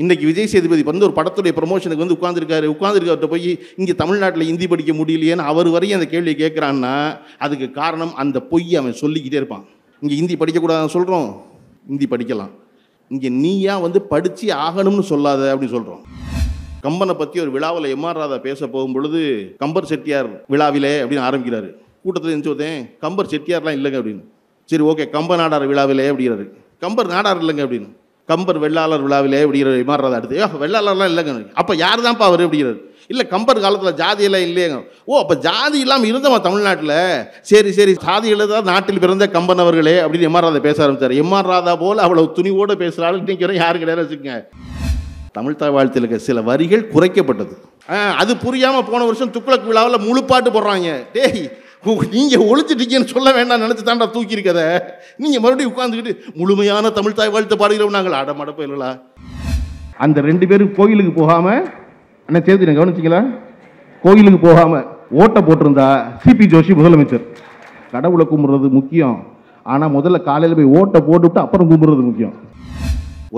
இன்றைக்கி விஜய் சேதுபதி வந்து ஒரு படத்துடைய ப்ரமோஷனுக்கு வந்து உட்காந்துருக்கார்ட்ட போய் இங்கே தமிழ்நாட்டில் ஹிந்தி படிக்க முடியலையேன்னு அவர் வரையும் அந்த கேள்வியை கேட்குறான்னா அதுக்கு காரணம் அந்த பொய் அவன் சொல்லிக்கிட்டே இருப்பான். இங்கே ஹிந்தி படிக்கக்கூடாதுன்னு சொல்கிறோம், ஹிந்தி படிக்கலாம். இங்கே நீயா வந்து படித்து ஆகணும்னு சொல்லாத அப்படின்னு சொல்கிறோம். கம்பனை பற்றி ஒரு விழாவில் எம்ஆர் ராதா பேச போகும்பொழுது கம்பர் செட்டியார் விழாவிலே அப்படின்னு ஆரம்பிக்கிறாரு. கூட்டத்தில் இருந்துச்சு ஒருத்தன், கம்பர் செட்டியார்லாம் இல்லைங்க அப்படின்னு. சரி ஓகே, கம்ப நாடார் விழாவிலே அப்படிங்கிறாரு. கம்பர் நாடார் இல்லைங்க அப்படின்னு. கம்பர் வெள்ளாளர் விழாவிலே அப்படிங்கிற எம்ஆர் ராதா அடுத்து வெள்ளாளர்லாம் இல்லைங்க. அப்போ யார் தான்ப்பா அவர் அப்படிங்கிறாரு. இல்லை கம்பர் காலத்தில் ஜாதியெல்லாம் இல்லையங்க. ஓ அப்போ ஜாதி இல்லாமல் இருந்தவன் தமிழ்நாட்டில். சரி சரி, ஜாதியில் தான் நாட்டில் பிறந்த கம்பன் அவர்களே அப்படின்னு எம்ஆர் ராதா பேச ஆரம்பித்தார். எம்ஆர் ராதா போல் அவ்வளவு துணிவோடு பேசுகிறாள் இன்றைக்கி வரை யாரு கிடையாது வச்சுக்கோங்க. தமிழ் தாய் வாழ்த்தில் இருக்க சில வரிகள் குறைக்கப்பட்டது. அது புரியாமல் போன வருஷம் துக்ளக் விழாவில் முழு பாட்டு போடுறாங்க. டேய் நீங்கள் ஒழிச்சிட்டீங்கன்னு சொல்ல வேண்டாம் நினச்சி தாண்டா தூக்கியிருக்கத. நீங்கள் மறுபடியும் உட்காந்துக்கிட்டு முழுமையான தமிழ் தாய் வாழ்த்து பாடுகிறோம் நாங்கள் அடமடப்ப இல்லைங்களா. அந்த 2 பேரும் கோயிலுக்கு போகாமல் என்ன சேர்த்து கவனிச்சிங்களா, கோயிலுக்கு போகாமல் ஓட்டை போட்டிருந்தா சிபி ஜோஷி முதலமைச்சர். கடவுளை கும்பிட்றது முக்கியம், ஆனால் முதல்ல காலையில் போய் ஓட்டை போட்டுவிட்டு அப்புறம் கும்பிட்றது முக்கியம்.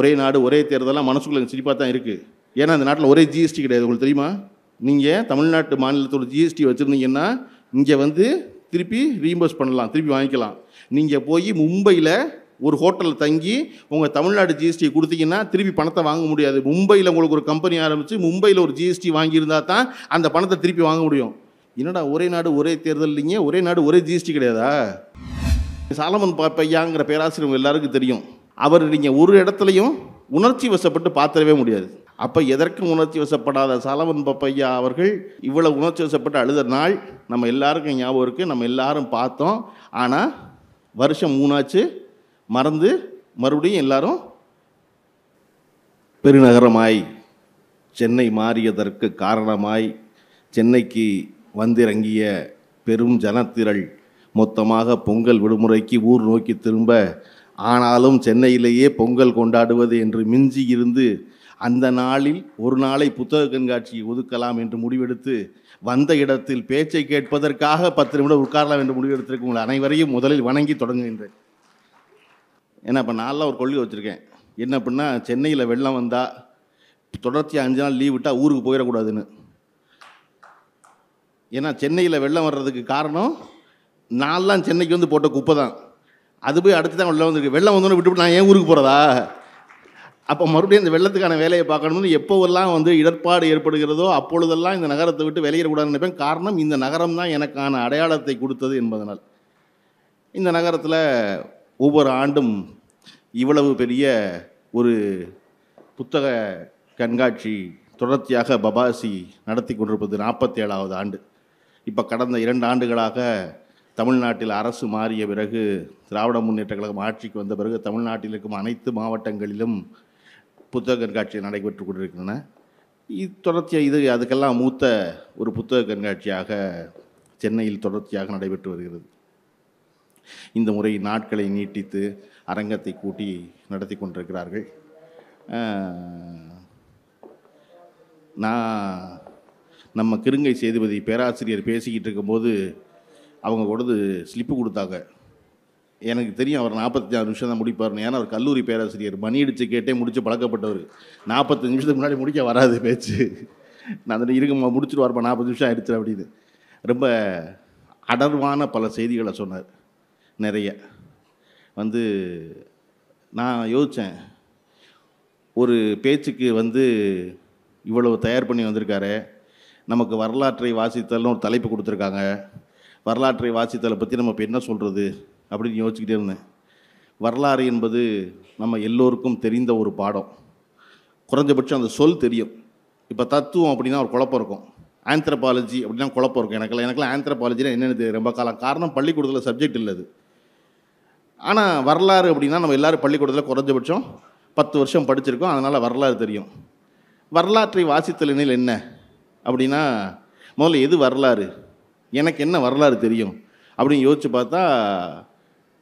ஒரே நாடு ஒரே தேர்தலாம் மனசுக்குள்ள சிரிப்பாக தான் இருக்குது. ஏன்னா இந்த நாட்டில் ஒரே ஜிஎஸ்டி கிடையாது. உங்களுக்கு தெரியுமா? நீங்கள் தமிழ்நாட்டு மாநிலத்தோட ஜிஎஸ்டி வச்சுருந்தீங்கன்னா இங்கே வந்து திருப்பி ரீஇம்பர்ஸ் பண்ணலாம், திருப்பி வாங்கிக்கலாம். நீங்கள் போய் மும்பையில் ஒரு ஹோட்டலில் தங்கி உங்கள் தமிழ்நாடு ஜிஎஸ்டி கொடுத்தீங்கன்னா திருப்பி பணத்தை வாங்க முடியாது. மும்பையில் உங்களுக்கு ஒரு கம்பெனி ஆரம்பித்து மும்பையில் ஒரு ஜிஎஸ்டி வாங்கியிருந்தால் தான் அந்த பணத்தை திருப்பி வாங்க முடியும். என்னடா ஒரே நாடு ஒரே தேர்தல் இல்லைங்க, ஒரே நாடு ஒரே ஜிஎஸ்டி கிடையாதா? சாலமன் பாப்பையாங்கிற பேராசிரியர் எல்லாருக்கும் தெரியும். அவர் நீங்கள் ஒரு இடத்துலையும் உணர்ச்சி வசப்பட்டு பார்த்துடவே முடியாது. அப்போ எதற்கும் உணர்ச்சி வசப்படாத சாலமன் பாப்பையா அவர்கள் இவ்வளோ உணர்ச்சி வசப்பட்டு அழுத நாள் நம்ம எல்லாருக்கும் ஞாபகம் இருக்குது. நம்ம எல்லாரும் பார்த்தோம். ஆனால் வருஷம் 3 ஆச்சு, மறந்து மறுபடியும் எல்லாரும் பெருநகரமாய் சென்னை மாறியதற்கு காரணமாய் சென்னைக்கு வந்திறங்கிய பெரும் ஜனத்திரள் மொத்தமாக பொங்கல் விடுமுறைக்கு ஊர் நோக்கி திரும்ப, ஆனாலும் சென்னையிலேயே பொங்கல் கொண்டாடுவது என்று மிஞ்சி இருந்து அந்த நாளில் ஒரு நாளை புத்தக கண்காட்சியை ஒதுக்கலாம் என்று முடிவெடுத்து வந்த இடத்தில் பேச்சை கேட்பதற்காக 10 நிமிடம் உட்காரலாம் என்று முடிவெடுத்திருக்க உங்கள் அனைவரையும் முதலில் வணங்கி தொடங்குகின்றேன். ஏன்னா இப்போ நான்லாம் ஒரு கொள்கை வச்சுருக்கேன். என்ன அப்படின்னா, சென்னையில் வெள்ளம் வந்தால் தொடர்ச்சியாக 5 நாள் லீவ் விட்டால் ஊருக்கு போயிடக்கூடாதுன்னு. ஏன்னா சென்னையில் வெள்ளம் வர்றதுக்கு காரணம் நான்லாம் சென்னைக்கு வந்து போட்ட குப்பை தான். அது போய் அடுத்து தான் வெள்ளம் வந்துருக்கு. வெள்ளம் வந்தோன்னு விட்டுவிட்டு நான் ஏன் ஊருக்கு போகிறதா? அப்போ மறுபடியும் இந்த வெள்ளத்துக்கான வேலையை பார்க்கணும்னு எப்போவெல்லாம் வந்து இடர்பாடு ஏற்படுகிறதோ அப்பொழுதெல்லாம் இந்த நகரத்தை விட்டு வெளியேறக்கூடாதுன்னு நினைப்பேன். காரணம், இந்த நகரம் தான் எனக்கான அடையாளத்தை கொடுத்தது என்பதனால். இந்த நகரத்தில் ஒவ்வொரு ஆண்டும் இவ்வளவு பெரிய ஒரு புத்தக கண்காட்சி தொடர்ச்சியாக பபாசி நடத்தி கொண்டிருப்பது 47வது ஆண்டு. இப்போ கடந்த 2 ஆண்டுகளாக தமிழ்நாட்டில் அரசு மாறிய பிறகு, திராவிட முன்னேற்ற கழகம் ஆட்சிக்கு வந்த பிறகு தமிழ்நாட்டில் இருக்கும் அனைத்து மாவட்டங்களிலும் புத்தக கண்காட்சி நடைபெற்று கொண்டிருக்கின்றன. தொடர்ச்சியாக அதுக்கெல்லாம் மூத்த ஒரு புத்தக கண்காட்சியாக சென்னையில் தொடர்ச்சியாக நடைபெற்று வருகிறது. இந்த முறை நாட்களை நீட்டித்து அரங்கத்தை கூட்டி நடத்தி கொண்டிருக்கிறார்கள். நான் நம்ம கிருங்கை சேதுபதி பேராசிரியர் பேசிக்கிட்டு இருக்கும்போது அவங்க கொடுத்து ஸ்லிப்பு கொடுத்தாங்க. எனக்கு தெரியும் அவர் 45 நிமிஷம் தான் முடிப்பார்னு. ஏன்னா அவர் கல்லூரி பேராசிரியர், மணி அடித்து கேட்டே முடித்து பழக்கப்பட்டவர். 45 நிமிஷத்துக்கு முன்னாடி முடிக்க வராது பேச்சு. நான் அந்த இருக்குமா முடிச்சுட்டு வரப்போ 40 நிமிஷம் ஆயிடுச்சு அப்படின்னு ரொம்ப அடர்வான பல செய்திகளை சொன்னார். நிறைய வந்து நான் யோசித்தேன், ஒரு பேச்சுக்கு வந்து இவ்வளவு தயார் பண்ணி வந்திருக்காரு. நமக்கு வரலாற்றை வாசித்தல்னு ஒரு தலைப்பு கொடுத்துருக்காங்க. வரலாற்றை வாசித்தலை பற்றி நம்ம இப்போ என்ன சொல்கிறது அப்படின்னு யோசிச்சுக்கிட்டே இருந்தேன். வரலாறு என்பது நம்ம எல்லோருக்கும் தெரிந்த ஒரு பாடம். குறைஞ்சபட்சம் அந்த சொல் தெரியும். இப்போ தத்துவம் அப்படின்னா ஒரு குழப்பம் இருக்கும். ஆந்த்ரபாலஜி அப்படின்னா குழப்பம் இருக்கும். எனக்கெல்லாம் ஆந்த்ரபாலஜினா என்னென்னு தெரியும் ரொம்ப காலம். காரணம், பள்ளிக்கூடத்தில் சப்ஜெக்ட் இல்லை அது. ஆனால் வரலாறு அப்படின்னா நம்ம எல்லோரும் பள்ளிக்கூடத்தில் குறைஞ்சபட்சம் 10 வருஷம் படிச்சிருக்கோம். அதனால் வரலாறு தெரியும். வரலாற்றை வாசித்தலினில் என்ன அப்படின்னா, முதல்ல எது வரலாறு, எனக்கு என்ன வரலாறு தெரியும் அப்படின்னு யோசித்து பார்த்தா,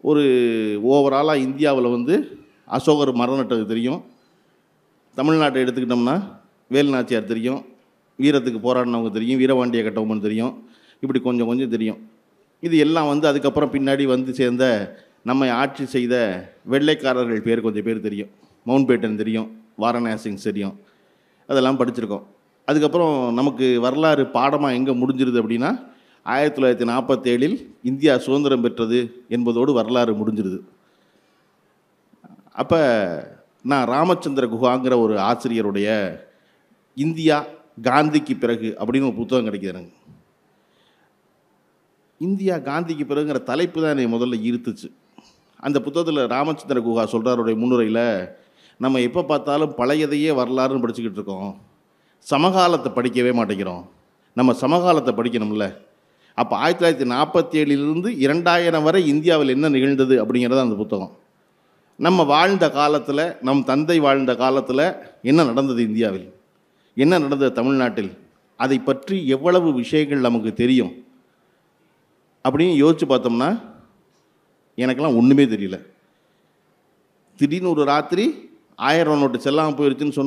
ஒரு ஓவராலாக இந்தியாவில் வந்து அசோகர் மரம் நட்டது தெரியும். தமிழ்நாட்டை எடுத்துக்கிட்டோம்னா வேலுநாச்சியார் தெரியும், வீரத்துக்கு போராடினவங்க தெரியும், வீரபாண்டிய கட்டபொம்மன் தெரியும், இப்படி கொஞ்சம் கொஞ்சம் தெரியும். இது எல்லாம் வந்து அதுக்கப்புறம் பின்னாடி வந்து சேர்ந்த நம்மை ஆட்சி செய்த வெள்ளைக்காரர்கள் பேர் கொஞ்சம் பேர் தெரியும். மவுண்ட் பேட்டன் தெரியும், வாரணாசிங் தெரியும், அதெல்லாம் படிச்சிருக்கோம். அதுக்கப்புறம் நமக்கு வரலாறு பாடமாக எங்கே முடிஞ்சிருது அப்படின்னா 1947 இந்தியா சுதந்திரம் பெற்றது என்பதோடு வரலாறு முடிஞ்சிருது. அப்போ நான் ராமச்சந்திர குஹாங்கிற ஒரு ஆசிரியருடைய இந்தியா காந்திக்கு பிறகு அப்படின்னு ஒரு புத்தகம் கிடைக்கிது எனக்கு. இந்தியா காந்திக்கு பிறகுங்கிற தலைப்பு தான் என்னை முதல்ல ஈர்த்துச்சு. அந்த புத்தகத்தில் ராமச்சந்திர குஹா சொல்கிறாருடைய முன்னுரையில், நம்ம எப்போ பார்த்தாலும் பழையதையே வரலாறுன்னு படிச்சுக்கிட்டு இருக்கோம், சமகாலத்தை படிக்கவே மாட்டேங்கிறோம், நம்ம சமகாலத்தை படிக்கணும்ல. அப்போ 1947 2000 வரை இந்தியாவில் என்ன நிகழ்ந்தது அப்படிங்கிறது அந்த புத்தகம். நம்ம வாழ்ந்த காலத்தில், நம் தந்தை வாழ்ந்த காலத்தில் என்ன நடந்தது இந்தியாவில், என்ன நடந்தது தமிழ்நாட்டில், அதை பற்றி எவ்வளவு விஷயங்கள் நமக்கு தெரியும் அப்படின்னு யோசித்து பார்த்தோம்னா எனக்கெல்லாம் ஒன்றுமே தெரியல. திடீர்னு ஒரு ராத்திரி 1000 நோட்டு செல்லாமல் போயிடுச்சுன்னு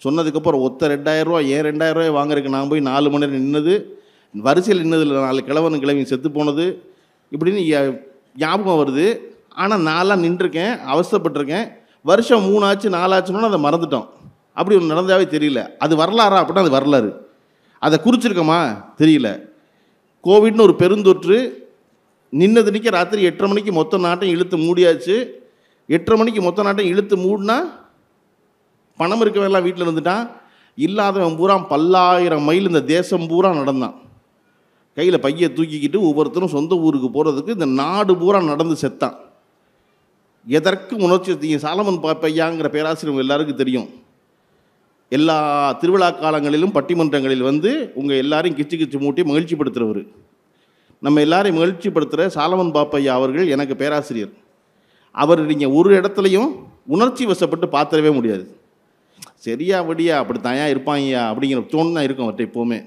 சொன்னதுக்கப்புறம் ஒத்த 2000 ரூபா, ஏன் 2000 ரூபாய் வாங்குறதுக்கு நான் போய் 4 மணி நேரம் நின்னது, வரிசையில் நின்னதில் 4 கிழவி செத்து போனது, இப்படின்னு ஞாபகம் வருது. ஆனால் நான்லாம் நின்றுருக்கேன், அவசரப்பட்டிருக்கேன். வருஷம் 3 ஆச்சு 4 ஆச்சுன்னு அதை மறந்துட்டோம். அப்படி ஒன்று நடந்தாவே தெரியல. அது வரலாறா அப்படின்னா அது வரலாறு. அதை குறிச்சிருக்கோமா தெரியல. கோவிட்னு ஒரு பெருந்தொற்று நின்னது நிற்க ராத்திரி 8:30 மணிக்கு மொத்த நாட்டையும் இழுத்து மூடியாச்சு. 8:30 மணிக்கு மொத்த நாட்டையும் இழுத்து மூடினா பணம் இருக்கவெல்லாம் வீட்டில் இருந்துட்டான், இல்லாதவன் பூரா பல்லாயிரம் மைல் இந்த தேசம் பூரா நடந்தான். கையில் பையை தூக்கிக்கிட்டு ஒவ்வொருத்தரும் சொந்த ஊருக்கு போகிறதுக்கு இந்த நாடு பூரா நடந்து செத்தான். எதற்கு உணர்ச்சி? சாலமன் பாப்பையாங்கிற பேராசிரியர் எல்லாருக்கும் தெரியும். எல்லா திருவிழா காலங்களிலும் பட்டிமன்றங்களில் வந்து உங்கள் எல்லாரையும் கிச்சு மூட்டி மகிழ்ச்சிப்படுத்துகிறவர். நம்ம எல்லாரையும் மகிழ்ச்சிப்படுத்துகிற சாலமன் பாப்பையா அவர்கள் எனக்கு பேராசிரியர். அவர் நீங்கள் ஒரு இடத்துலையும் உணர்ச்சி வசப்பட்டு பார்த்துடவே முடியாது. சரியா வடியா அப்படி தாயா இருப்பாங்கயா அப்படிங்கிற தோணுதான் இருக்கும் அவர்கிட்ட எப்போவுமே.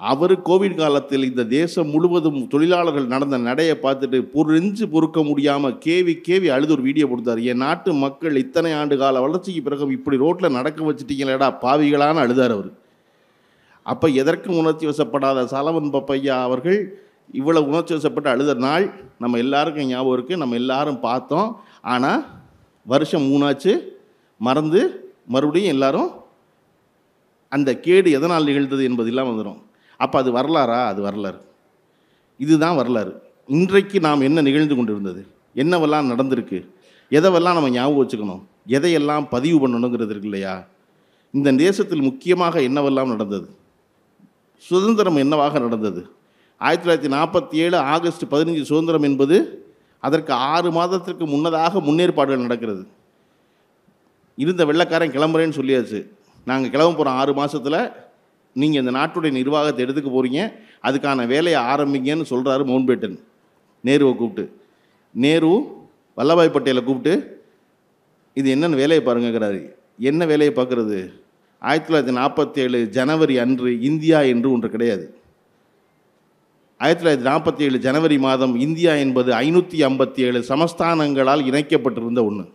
அவர் கோவிட் காலத்தில் இந்த தேசம் முழுவதும் தொழிலாளர்கள் நடந்த நடையை பார்த்துட்டு பொறுக்க முடியாமல் கேவி அழுது ஒரு வீடியோ கொடுத்தார். என் நாட்டு மக்கள் இத்தனை ஆண்டு கால வளர்ச்சிக்கு பிறகு இப்படி ரோட்டில் நடக்க வச்சுட்டீங்களேடா பாவிகளான்னு அழுதார் அவர். அப்போ எதற்கும் உணர்ச்சி வசப்படாத சாலமன் பாப்பையா அவர்கள் இவ்வளவு உணர்ச்சி வசப்பட்டு அழுத நாள் நம்ம எல்லாருக்கும் ஞாபகம் இருக்குது, நம்ம எல்லாரும் பார்த்தோம். ஆனால் வருஷம் 3 ஆச்சு, மறந்து மறுபடியும் எல்லாரும் அந்த கேடு எதனால் நிகழ்ந்தது என்பது இல்லாமல் வந்துடும். அப்போ அது வரலாறா? அது வரலாறு. இதுதான் வரலாறு. இன்றைக்கு நாம் என்ன நிகழ்ந்து கொண்டிருந்தது, என்னவெல்லாம் நடந்திருக்கு, எதைவெல்லாம் நம்ம ஞாபகம் வச்சுக்கணும், எதையெல்லாம் பதிவு பண்ணணுங்கிறது இருக்கு இல்லையா. இந்த தேசத்தில் முக்கியமாக என்னவெல்லாம் நடந்தது, சுதந்திரம் என்னவாக நடந்தது. 1947 ஆகஸ்ட் 15 சுதந்திரம் என்பது அதற்கு 6 மாதத்திற்கு முன்னதாக முன்னேற்பாடுகள் நடக்கிறது. இருந்த வெள்ளைக்காரன் கிளம்புறேன்னு சொல்லியாச்சு. நாங்கள் கிளம்ப போகிறோம் 6 மாதத்தில், நீங்கள் இந்த நாட்டுடைய நிர்வாகத்தை எடுத்துக்க போகிறீங்க, அதுக்கான வேலையை ஆரம்பிங்கன்னு சொல்கிறாரு மவுண்ட்பேட்டன் நேருவை கூப்பிட்டு. நேரு வல்லபாய் பட்டேலை கூப்பிட்டு இது என்னென்னு வேலையை பாருங்கிறாரு. என்ன வேலையை பார்க்குறது? 1947 ஜனவரி அன்று இந்தியா என்று ஒன்று கிடையாது. 1947 ஜனவரி மாதம் இந்தியா என்பது 557 சமஸ்தானங்களால் இணைக்கப்பட்டிருந்த ஒன்று.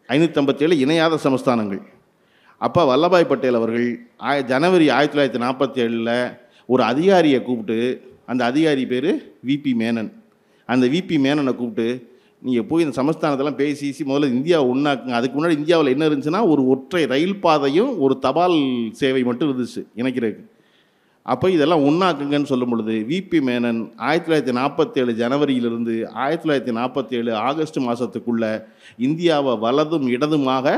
557 இணையாத சமஸ்தானங்கள். அப்போ வல்லபாய் பட்டேல் அவர்கள் ஜனவரி 1947 ஒரு அதிகாரியை கூப்பிட்டு, அந்த அதிகாரி பேர் விபி மேனன். அந்த விபி மேனனை கூப்பிட்டு, நீங்கள் போய் இந்த சமஸ்தானத்தெல்லாம் பேசி முதல்ல இந்தியாவை ஒன்றாக்குங்க. அதுக்கு முன்னாடி இந்தியாவில் என்ன இருந்துச்சுன்னா ஒரு ஒற்றை ரயில் பாதையும் ஒரு தபால் சேவை மட்டும் இருந்துச்சு இணைக்கிறதுக்கு. அப்போ இதெல்லாம் ஒன்றாக்குங்கன்னு சொல்லும் பொழுது விபி மேனன் 1947 ஜனவரியிலிருந்து 1947 ஆகஸ்ட் மாதத்துக்குள்ளே இந்தியாவை வலதும் இடதுமாக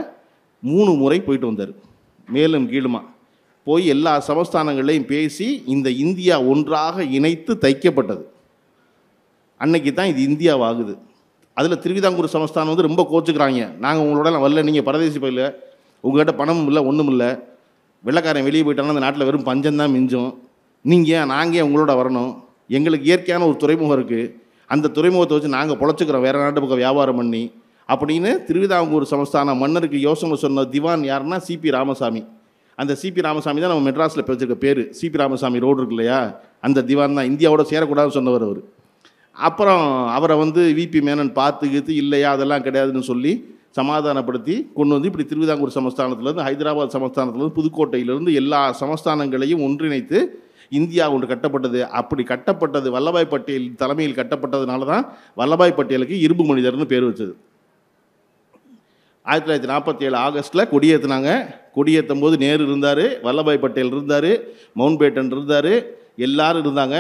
3 முறை போயிட்டு வந்தார். மேலும் கீழுமா போய் எல்லா சமஸ்தானங்களையும் பேசி இந்த இந்தியா ஒன்றாக இணைத்து தைக்கப்பட்டது. அன்னைக்கு தான் இது இந்தியாவாகுது. அதில் திருவிதாங்கூர் சமஸ்தானம் வந்து ரொம்ப கோச்சுக்கிறாங்க. நாங்கள் உங்களோட வரல, நீங்கள் பரதேசி பயில, உங்கள்கிட்ட பணமும் இல்லை ஒன்றும் இல்லை, வெள்ளைக்காரன் வெளியே போயிட்டாங்கன்னா அந்த நாட்டில் வெறும் பஞ்சம்தான் மிஞ்சும், நாங்கள் உங்களோட வரணும், எங்களுக்கு இயற்கையான ஒரு துறைமுகம் இருக்குது, அந்த துறைமுகத்தை வச்சு நாங்கள் பொழைச்சிக்கிறோம் வேறு நாட்டு பக்கம் வியாபாரம் பண்ணி அப்படின்னு திருவிதாங்கூர் சமஸ்தான மன்னருக்கு யோசனை சொன்ன திவான் யாருன்னா சிபி ராமசாமி. அந்த சிபி ராமசாமி தான் நம்ம மெட்ராஸில் வச்சுருக்க பேர். சிபி ராமசாமி ரோடு இருக்கு இல்லையா, அந்த திவான் தான் இந்தியாவோட சேரக்கூடாதுன்னு சொன்னவர் அவர். அப்புறம் அவரை வந்து விபி மேனன் பார்த்துக்கிட்டு இல்லையா அதெல்லாம் கிடையாதுன்னு சொல்லி சமாதானப்படுத்தி கொண்டு வந்து இப்படி திருவிதாங்கூர் சமஸ்தானத்திலேருந்து ஹைதராபாத் சமஸ்தானத்திலேருந்து புதுக்கோட்டையிலேருந்து எல்லா சமஸ்தானங்களையும் ஒன்றிணைத்து இந்தியா ஒன்று கட்டப்பட்டது. அப்படி கட்டப்பட்டது வல்லபாய் பட்டேல் தலைமையில் கட்டப்பட்டதுனால தான் வல்லபாய் பட்டேலுக்கு இரும்பு மனிதர்னு பேர் வச்சது. 1947 ஆகஸ்ட்டில் கொடியேற்றினாங்க. கொடியேற்றும் போது நேரு இருந்தார், வல்லபாய் பட்டேல் இருந்தார், மவுண்ட் பேட்டன் இருந்தார், எல்லாரும் இருந்தாங்க.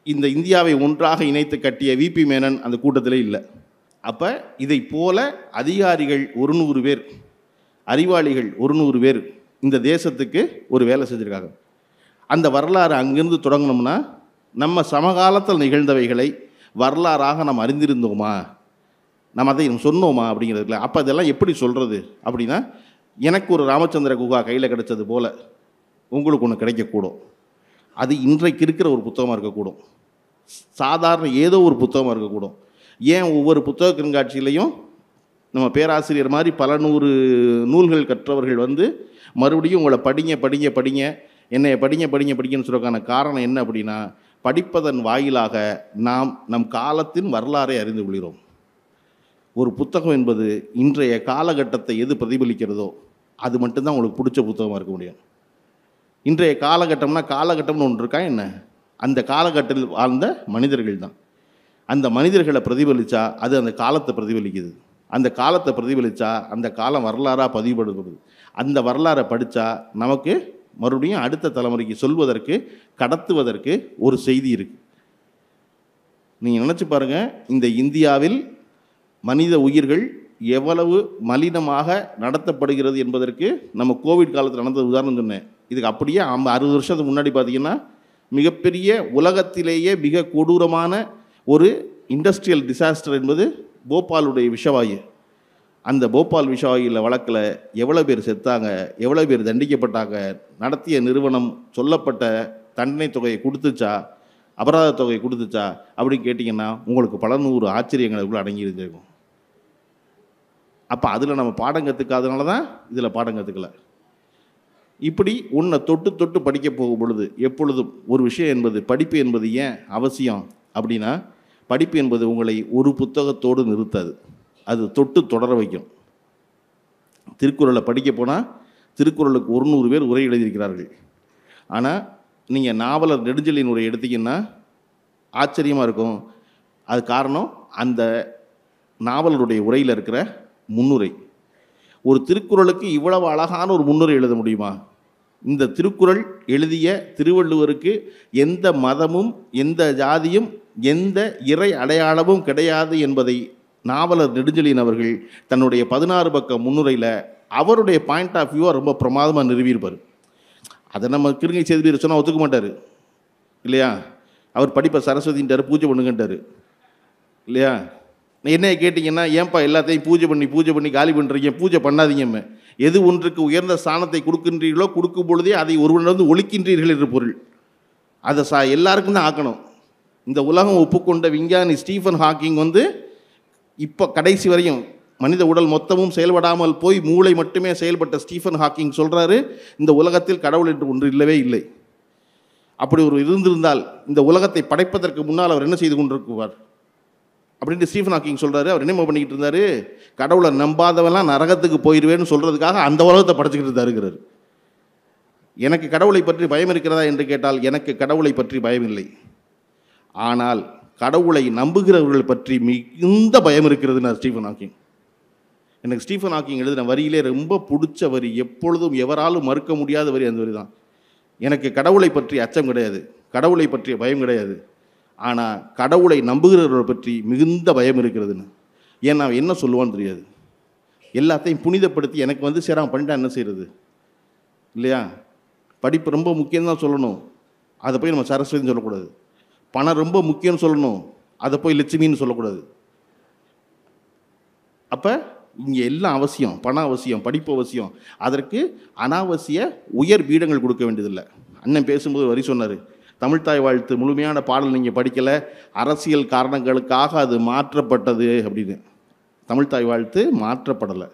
இந்த இந்தியாவை ஒன்றாக இணைத்து கட்டிய விபி மேனன் அந்த கூட்டத்திலே இல்லை. அப்போ இதை போல அதிகாரிகள் 100 பேர், அறிவாளிகள் 100 பேர் இந்த தேசத்துக்கு ஒரு வேலை செஞ்சுருக்காங்க. அந்த வரலாறு அங்கிருந்து தொடங்கணும்னா நம்ம சமகாலத்தில் நிகழ்ந்தவைகளை வரலாறாக நம்ம அறிந்திருந்தோமா, நம்ம அதை சொன்னோமா அப்படிங்கிறதுல. அப்போ இதெல்லாம் எப்படி சொல்கிறது அப்படின்னா, எனக்கு ஒரு ராமச்சந்திர குஹா கையில் கிடைச்சது போல் உங்களுக்கு ஒன்று கிடைக்கக்கூடும். அது இன்றைக்கு இருக்கிற ஒரு புத்தகமாக இருக்கக்கூடும், சாதாரண ஏதோ ஒரு புத்தகமாக இருக்கக்கூடும். ஏன் ஒவ்வொரு புத்தக கண்காட்சியிலையும் நம்ம பேராசிரியர் மாதிரி பல 100 நூல்கள் கற்றவர்கள் வந்து மறுபடியும் உங்களை படிங்க படிங்க படிங்க, என்னை படிங்க படிங்க படிங்கன்னு சொல்கிறதுக்கான காரணம் என்ன அப்படின்னா, படிப்பதன் வாயிலாக நாம் நம் காலத்தின் வரலாறை அறிந்து கொள்கிறோம். ஒரு புத்தகம் என்பது இன்றைய காலகட்டத்தை எது பிரதிபலிக்கிறதோ அது மட்டும்தான் உங்களுக்கு பிடிச்ச புத்தகமாக இருக்க முடியும். இன்றைய காலகட்டம்னா காலகட்டம்னு ஒன்று இருக்கா என்ன? அந்த காலகட்டத்தில் வாழ்ந்த மனிதர்கள் தான். அந்த மனிதர்களை பிரதிபலித்தா அது அந்த காலத்தை பிரதிபலிக்குது. அந்த காலத்தை பிரதிபலித்தா அந்த காலம் வரலாறாக பதிவுபடுகிறது. அந்த வரலாறை படித்தா நமக்கு மறுபடியும் அடுத்த தலைமுறைக்கு சொல்வதற்கு, கடத்துவதற்கு ஒரு செய்தி இருக்குது. நீங்கள் நினச்சி பாருங்கள், இந்த இந்தியாவில் மனித உயிர்கள் எவ்வளவு மலினமாக நடத்தப்படுகிறது என்பதற்கு நம்ம கோவிட் காலத்தில் நடந்த உதாரணம் சொன்னேன். இதுக்கு அப்படியே 60 வருஷத்துக்கு முன்னாடி பார்த்திங்கன்னா மிகப்பெரிய உலகத்திலேயே மிக கொடூரமான ஒரு இண்டஸ்ட்ரியல் டிசாஸ்டர் என்பது போபாலுடைய விஷவாயு. அந்த போபால் விஷவாயுவில் வழக்கில் எவ்வளோ பேர் செத்தாங்க, எவ்வளோ பேர் தண்டிக்கப்பட்டாங்க, நடத்திய நிறுவனம் சொல்லப்பட்ட தண்டனை தொகையை கொடுத்துச்சா, அபராத தொகையை கொடுத்துச்சா அப்படின்னு கேட்டிங்கன்னா உங்களுக்கு பல 100 ஆச்சரியங்களுக்குள்ள அடங்கி இருந்திருக்கும். அப்போ அதில் நம்ம பாடம் கற்றுக்காதனால தான் இதில் பாடம் கற்றுக்கல. இப்படி உன்னை தொட்டு தொட்டு படிக்க போகும் பொழுது எப்பொழுதும் ஒரு விஷயம் என்பது, படிப்பு என்பது ஏன் அவசியம் அப்படின்னா, படிப்பு என்பது உங்களை ஒரு புத்தகத்தோடு நிறுத்தாது, அது தொட்டு தொடர வைக்கும். திருக்குறளை படிக்க போனால் திருக்குறளுக்கு 100 பேர் உரை எழுதியிருக்கிறார்கள். ஆனால் நீங்கள் நாவலர் நெடுஞ்செழியன் உரை எடுத்தீங்கன்னா ஆச்சரியமாக இருக்கும். அது காரணம் அந்த நாவலருடைய உரையில் இருக்கிற முன்னுரை. ஒரு திருக்குறளுக்கு இவ்வளவு அழகான ஒரு முன்னுரை எழுத முடியுமா? இந்த திருக்குறள் எழுதிய திருவள்ளுவருக்கு எந்த மதமும் எந்த ஜாதியும் எந்த இறை அடையாளமும் கிடையாது என்பதை நாவலர் நெடுஞ்செழியன் அவர்கள் தன்னுடைய 16 பக்க முன்னுரையில் அவருடைய பாயிண்ட் ஆஃப் வியூவை ரொம்ப பிரமாதமாக நிறுவியிருப்பார். அதை நம்ம கிருங்கை செய்தி சொன்னால் ஒத்துக்க மாட்டார் இல்லையா? அவர் படிப்பை சரஸ்வதின்ட்டார், பூஜை பண்ணுங்கன்ட்டார் இல்லையா? என்னைய கேட்டிங்கன்னா, ஏன்பா எல்லாத்தையும் பூஜை பண்ணி காலி பண்ணுறீங்க, பூஜை பண்ணாதீங்கம்மே. எது ஒன்றுக்கு உயர்ந்த ஸ்தானத்தை கொடுக்கின்றீர்களோ கொடுக்கும் பொழுதே அதை ஒருவனிடம் ஒழிக்கின்றீர்கள் என்று பொருள். அதை எல்லாருக்கும் தான் ஆக்கணும். இந்த உலகம் ஒப்புக்கொண்ட விஞ்ஞானி ஸ்டீஃபன் ஹாக்கிங் வந்து இப்போ கடைசி வரையும் மனித உடல் மொத்தமும் செயல்படாமல் போய் மூளை மட்டுமே செயல்பட்ட ஸ்டீஃபன் ஹாக்கிங் சொல்கிறாரு, இந்த உலகத்தில் கடவுள் என்று ஒன்று இல்லவே இல்லை. அப்படி ஒரு இருந்திருந்தால் இந்த உலகத்தை படைப்பதற்கு முன்னால் அவர் என்ன செய்து கொண்டிருக்குவார் அப்படின்ட்டு ஸ்டீஃபன் ஹாக்கிங் சொல்கிறாரு. அவர் என்ன பண்ணிக்கிட்டு இருந்தார்? கடவுளை நம்பாதவெல்லாம் நரகத்துக்கு போயிடுவேன்னு சொல்கிறதுக்காக அந்த உலகத்தை படைச்சிக்கிட்டு இருந்தாருங்கிறார். எனக்கு கடவுளை பற்றி பயம் இருக்கிறதா என்று கேட்டால் எனக்கு கடவுளை பற்றி பயம் இல்லை. ஆனால் கடவுளை நம்புகிறவர்கள் பற்றி மிகுந்த பயம் இருக்கிறதுன்னு ஸ்டீஃபன் ஹாக்கிங். எனக்கு ஸ்டீஃபன் ஹாக்கிங் எழுதின வரியிலே ரொம்ப பிடிச்ச வரி, எப்பொழுதும் எவராலும் மறுக்க முடியாத வரி அந்த வரி தான். எனக்கு கடவுளை பற்றி அச்சம் கிடையாது, கடவுளை பற்றிய பயம் கிடையாது, ஆனால் கடவுளை நம்புகிறவர்களை பற்றி மிகுந்த பயம் இருக்கிறதுன்னு. ஏன் நான் என்ன சொல்லுவான்னு தெரியாது. எல்லாத்தையும் புனிதப்படுத்தி எனக்கு வந்து சேராம பண்ணிட்டா என்ன செய்கிறது இல்லையா? படிப்பு ரொம்ப முக்கியம்தான் சொல்லணும், அதை போய் நம்ம சரஸ்வதினு சொல்லக்கூடாது. பணம் ரொம்ப முக்கியம்னு சொல்லணும், அதை போய் லட்சுமின்னு சொல்லக்கூடாது. அப்போ இங்கே எல்லாம் அவசியம், பணம் அவசியம், படிப்பு அவசியம். அதற்கு அனாவசிய உயர் பீடங்கள் கொடுக்க வேண்டியதில்லை. அண்ணன் பேசும்போது வரி சொன்னார், தமிழ்த்தாய் வாழ்த்து முழுமையான பாடல் நீங்கள் படிக்கலை, அரசியல் காரணங்களுக்காக அது மாற்றப்பட்டது அப்படின்னு. தமிழ்த்தாய் வாழ்த்து மாற்றப்படலை.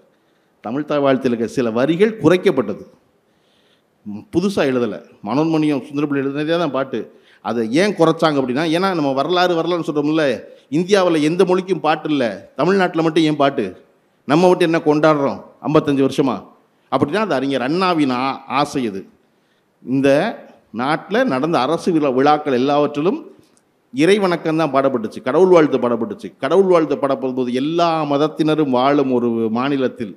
தமிழ்த்தாய் வாழ்த்தில் இருக்க சில வரிகள் குறைக்கப்பட்டது, புதுசாக எழுதலை. மனோன்மணியம் சுந்தரபிள்ளை எழுதினதே தான் பாட்டு. அதை ஏன் குறைச்சாங்க அப்படின்னா, ஏன்னா நம்ம வரலாறுன்னு சொல்கிறோம்ல, இந்தியாவில் எந்த மொழிக்கும் பாட்டு இல்லை, தமிழ்நாட்டில் மட்டும் ஏன் பாட்டு, நம்ம மட்டும் என்ன கொண்டாடுறோம் 55 வருஷமாக அப்படின்னா அது அறிஞர் அண்ணாவின் ஆசை. இது இந்த நாட்டில் நடந்த அரசு விழாக்கள் எல்லாவற்றிலும் இறை வணக்கம் தான் பாடப்பட்டுச்சு, கடவுள் வாழ்த்து பாடப்பட்டுச்சு. கடவுள் வாழ்த்து பாடப்படும்போது எல்லா மதத்தினரும் வாழும் ஒரு மாநிலத்தில்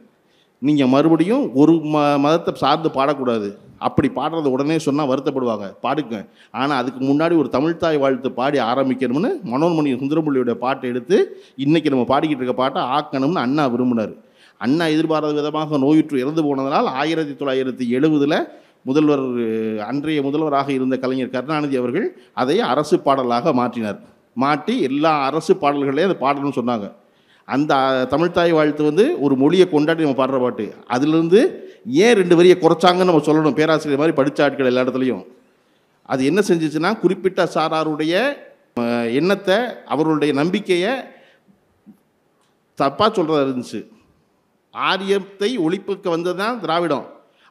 நீங்கள் மறுபடியும் ஒரு மதத்தை சார்ந்து பாடக்கூடாது. அப்படி பாடுறத உடனே சொன்னால் வருத்தப்படுவாங்க, பாடுங்க. ஆனால் அதுக்கு முன்னாடி ஒரு தமிழ்த்தாய் வாழ்த்து பாடி ஆரம்பிக்கணும்னு மனோன்மணி சுந்தரமூர்த்தியோட பாட்டை எடுத்து இன்றைக்கி நம்ம பாடிக்கிட்டு இருக்க பாட்டை ஆக்கணும்னு அண்ணா விரும்பினார். அண்ணா எதிர்பாராத விதமாக நோயுற்று இறந்து போனதனால் 1970 முதல்வர், அன்றைய முதல்வராக இருந்த கலைஞர் கருணாநிதி அவர்கள் அதை அரசு பாடலாக மாற்றினார். மாற்றி எல்லா அரசு பாடல்களையும் அதை பாடணும்னு சொன்னாங்க. அந்த தமிழ்த்தாய் வாழ்த்து வந்து ஒரு மொழியை கொண்டாடி நம்ம பாடுற பாட்டு. அதுலேருந்து ஏன் 2 வரியை குறைச்சாங்கன்னு நம்ம சொல்லணும். பேராசிரியர் மாதிரி படித்த ஆட்கள் எல்லா இடத்துலையும் அது என்ன செஞ்சிச்சுன்னா, குறிப்பிட்ட சாராருடைய எண்ணத்தை, அவர்களுடைய நம்பிக்கையை தப்பாக சொல்கிறதா இருந்துச்சு. ஆரியத்தை ஒழிப்புக்க வந்தது தான் திராவிடம்.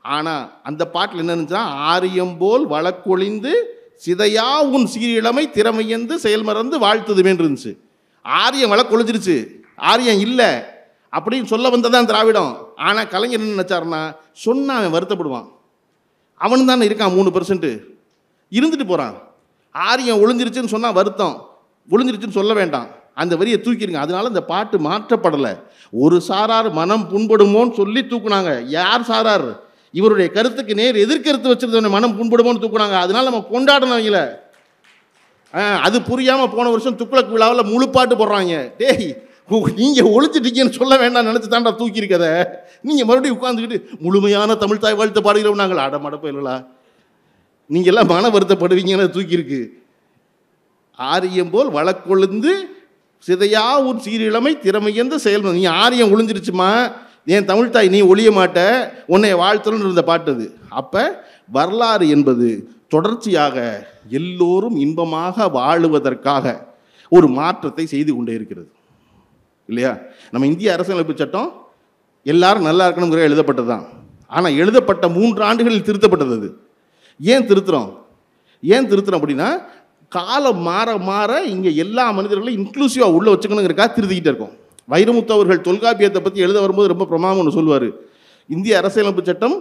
ஆனால் அந்த பாட்டில் என்ன இருந்துச்சுன்னா, ஆரியம் போல் வழக்கொழிந்து சிதையா உன் சீரிழமை திறமையந்து செயல்மறந்து வாழ்த்துதுமேன்னு இருந்துச்சு. ஆரியம் வழக்கொழிஞ்சிருச்சு, ஆரியம் இல்லை அப்படின்னு சொல்ல வந்ததான் திராவிடம். ஆனால் கலைஞர் என்ன நினச்சாருன்னா, சொன்னால் அவன் வருத்தப்படுவான். அவனு தானே இருக்கான் 3% இருந்துட்டு போகிறான். ஆரியம் ஒழிஞ்சிருச்சுன்னு சொன்னால் வருத்தம், ஒழிஞ்சிருச்சுன்னு சொல்ல வேண்டாம், அந்த வரியை தூக்கிடுங்க. அதனால இந்த பாட்டு மாற்றப்படலை. ஒரு சாரார் மனம் புண்படுமோன்னு சொல்லி தூக்குனாங்க. யார் சாரார்? இவருடைய கருத்துக்கு நேர் எதிர்கருத்து வச்சிருந்தவனை மனம் புண்படுமோன்னு தூக்குனாங்க. அதனால நம்ம கொண்டாடணும்ல. அது புரியாமல் போன வருஷம் துக்ளக் விழாவில் முழு பாட்டு போடுறாங்க. டேய், நீங்கள் ஒழிச்சிட்டீங்கன்னு சொல்ல வேண்டாம் நினச்சி தாண்டா தூக்கியிருக்கத. நீங்கள் மறுபடியும் உட்காந்துக்கிட்டு முழுமையான தமிழ் தாய் வாழ்த்து பாடுகிறோம் நாங்கள். அடமடப்ப இல்லைலா, நீங்கள் எல்லாம் மன வருத்தப்படுவீங்கன்னு தூக்கியிருக்கு. ஆரியம் போல் வழக்கொழுந்து சிதையா உன் சீரிழமை திறமையந்த செயல்முறை. நீ ஆரியம் ஒழிஞ்சிருச்சுமா, என் தமிழ்த்தாய் நீ ஒழிய மாட்ட, உன்னை வாழ்த்தணும்னு இருந்த பாட்டு அது. அப்போ வரலாறு என்பது தொடர்ச்சியாக எல்லோரும் இன்பமாக வாழுவதற்காக ஒரு மாற்றத்தை செய்து கொண்டே இருக்கிறது இல்லையா? நம்ம இந்திய அரசியலமைப்பு சட்டம் எல்லாரும் நல்லா இருக்கணுங்கிற எழுதப்பட்டது தான். ஆனால் எழுதப்பட்ட 3 ஆண்டுகளில் திருத்தப்பட்டது. அது ஏன் திருத்துறோம் அப்படின்னா, காலம் மாற மாற இங்கே எல்லா மனிதர்களையும் இன்க்ளூசிவாக உள்ளே வச்சுக்கணுங்கிறக்காக திருத்திக்கிட்டே இருக்கோம். வைரமுத்து அவர்கள் தொல்காப்பியத்தை பற்றி எழுத வரும்போது ரொம்ப பிரமாதம் ஒன்று சொல்லுவார். இந்திய அரசியலமைப்பு சட்டம்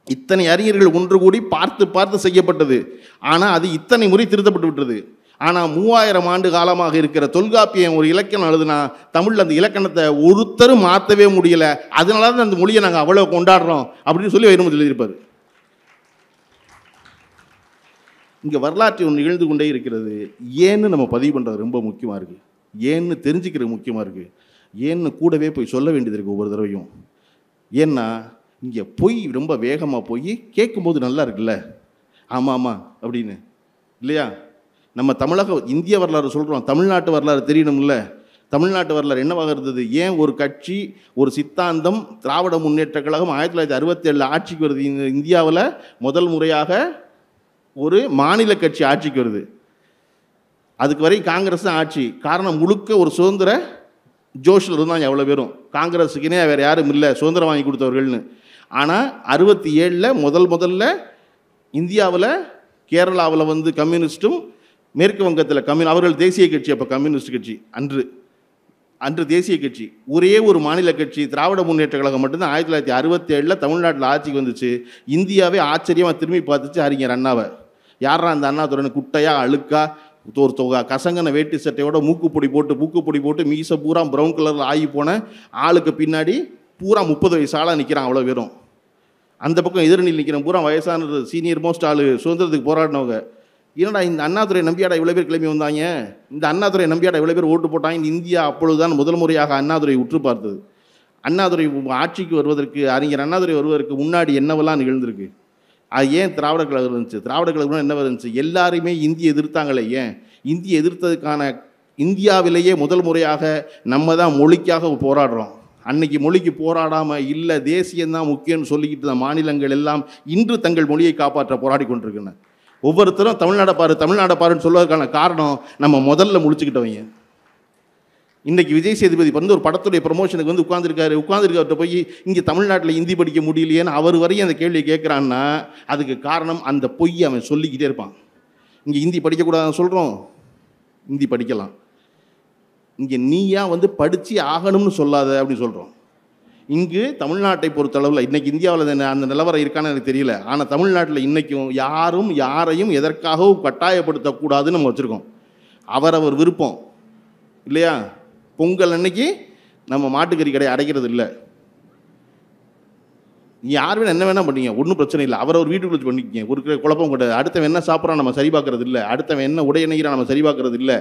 இத்தனை அறிஞர்கள் ஒன்று கூடி பார்த்து பார்த்து செய்யப்பட்டது. ஆனால் அது இத்தனை முறை திருத்தப்பட்டு விட்டது. ஆனால் 3000 ஆண்டு காலமாக இருக்கிற தொல்காப்பியம் ஒரு இலக்கணம் எழுதுனா தமிழில் அந்த இலக்கணத்தை ஒருத்தரும் மாற்றவே முடியலை. அதனால தான் அந்த மொழியை நாங்கள் அவ்வளோ கொண்டாடுறோம் அப்படின்னு சொல்லி வைரமுத்து எழுதியிருப்பார். இங்கே வரலாற்று ஒன்று நிகழ்ந்து கொண்டே இருக்கிறது. ஏன்னு நம்ம பதிவு பண்ணுறது ரொம்ப முக்கியமாக இருக்குது. ஏன்னு தெரிஞ்சுக்கிறது முக்கியமாக இருக்குது. ஏன்னு கூடவே போய் சொல்ல வேண்டியது இருக்குது ஒவ்வொரு தடவையும். ஏன்னா இங்கே போய் ரொம்ப வேகமாக போய் கேட்கும்போது நல்லா இருக்குல்ல, ஆமாம் ஆமாம் அப்படின்னு இல்லையா? நம்ம இந்திய வரலாறு சொல்கிறோம், தமிழ்நாட்டு வரலாறு தெரியணும்ல. தமிழ்நாட்டு வரலாறு என்னவாக இருந்தது? ஏன் ஒரு கட்சி, ஒரு சித்தாந்தம், திராவிட முன்னேற்ற கழகம் 1967 ஆட்சிக்கு வருது இந்தியாவில்? முதல் முறையாக ஒரு மாநில கட்சி ஆட்சிக்கு வருது. அதுக்கு வரை காங்கிரஸ் தான் ஆட்சி. காரணம், முழுக்க ஒரு சுதந்திர ஜோஷில் இருந்தாங்க எவ்வளோ பேரும். காங்கிரஸுக்குனே வேறு யாரும் இல்லை சுதந்திரம் வாங்கி கொடுத்தவர்கள்னு. ஆனால் 67 முதல்ல இந்தியாவில் கேரளாவில் வந்து கம்யூனிஸ்ட்டும், மேற்கு வங்கத்தில் அவர்கள் தேசிய கட்சி, அப்போ கம்யூனிஸ்ட் கட்சி அன்று தேசிய கட்சி. ஒரே ஒரு மாநில கட்சி திராவிட முன்னேற்ற கழகம் மட்டும்தான் 1967 தமிழ்நாட்டில் ஆட்சிக்கு வந்துச்சு. இந்தியாவே ஆச்சரியமாக திரும்பி பார்த்துச்சு அறிஞர் அண்ணாவை. யாரா அந்த அண்ணாதுரைன்னு குட்டையாக அழுக்கா ஒரு கசங்கன வேட்டி சட்டையோட மூக்குப்பொடி போட்டு மீசை பூரா ப்ரௌன் கலரில் ஆகி போன ஆளுக்கு பின்னாடி பூரா 30 வயசு ஆளாக நிற்கிறான் அவ்வளோ பேரும். அந்த பக்கம் எதிரணியில் நிற்கிறேன் பூரா வயசானது, சீனியர் மோஸ்ட் ஆள், சுதந்திரத்துக்கு போராடினவங்க. என்னடா இந்த அண்ணாதுரை நம்பியாடா இவ்வளோ பேர் கிளம்பி வந்தாங்க, இந்த அண்ணாதுரை நம்பியாடா இவ்வளோ பேர் ஓட்டு போட்டாங்க. இந்த இந்தியா அப்பொழுதுதான் முதல் முறையாக அண்ணாதுரை உற்று பார்த்தது. அண்ணாதுரை ஆட்சிக்கு வருவதற்கு, அறிஞர் அண்ணாதுரை வருவதற்கு முன்னாடி என்னவெல்லாம் நிகழ்ந்திருக்கு? அது ஏன் திராவிட கழகம் இருந்துச்சு? திராவிட கழகம் என்ன இருந்துச்சு? எல்லாருமே இந்திய எதிர்த்தாங்களே. ஏன் இந்திய எதிர்த்ததுக்கான, இந்தியாவிலேயே முதல் முறையாக நம்ம தான் மொழிக்காக போராடுறோம். அன்னைக்கு மொழிக்கு போராடாமல் இல்லை தேசியம்தான் முக்கியம்னு சொல்லிக்கிட்டு இருந்த மாநிலங்கள் எல்லாம் இன்று தங்கள் மொழியை காப்பாற்ற போராடி கொண்டிருக்கின்றன. ஒவ்வொருத்தரும் தமிழ்நாடை பாருன்னு சொல்வதற்கான காரணம் நம்ம முதல்ல முடிச்சுக்கிட்டவங்க. இன்றைக்கி விஜய் சேதுபதி வந்து ஒரு படத்துடைய ப்ரமோஷனுக்கு வந்து உட்காந்துருக்கார்ட்ட போய் இங்கே தமிழ்நாட்டில் ஹிந்தி படிக்க முடியலையேன்னு அவர் வரையும் அந்த கேள்வியை கேட்குறான்னா அதுக்கு காரணம் அந்த பொய்யை அவன் சொல்லிக்கிட்டே இருப்பான். இங்கே ஹிந்தி படிக்கக்கூடாதுன்னு சொல்கிறோம், ஹிந்தி படிக்கலாம். இங்கே நீயா வந்து படித்து ஆகணும்னு சொல்லாத அப்படின்னு சொல்கிறோம். இங்கு தமிழ்நாட்டை பொறுத்தளவில் இன்றைக்கி இந்தியாவில் அந்த நிலவரம் இருக்கான்னு எனக்கு தெரியல. ஆனால் தமிழ்நாட்டில் இன்றைக்கும் யாரையும் எதற்காகவும் கட்டாயப்படுத்தக்கூடாதுன்னு நம்ம வச்சுருக்கோம். அவரவர் விருப்பம் இல்லையா? பொங்கல் அன்னைக்கு நம்ம மாட்டுக்கறி கடை அடைக்கிறது இல்லை. நீ யார் வேணா என்ன வேணால் பண்ணிங்க, ஒன்றும் பிரச்சனை இல்லை. அவரை ஒரு வீட்டுக்குள்ள வச்சு பண்ணிக்கங்க, ஒரு குழப்பம் கிடையாது. அடுத்தவன் என்ன சாப்பிட்றான் நம்ம சரி பார்க்கறது இல்லை, அடுத்தவன் என்ன உடை அணிகிறான் நம்ம சரி பார்க்கறது இல்லை.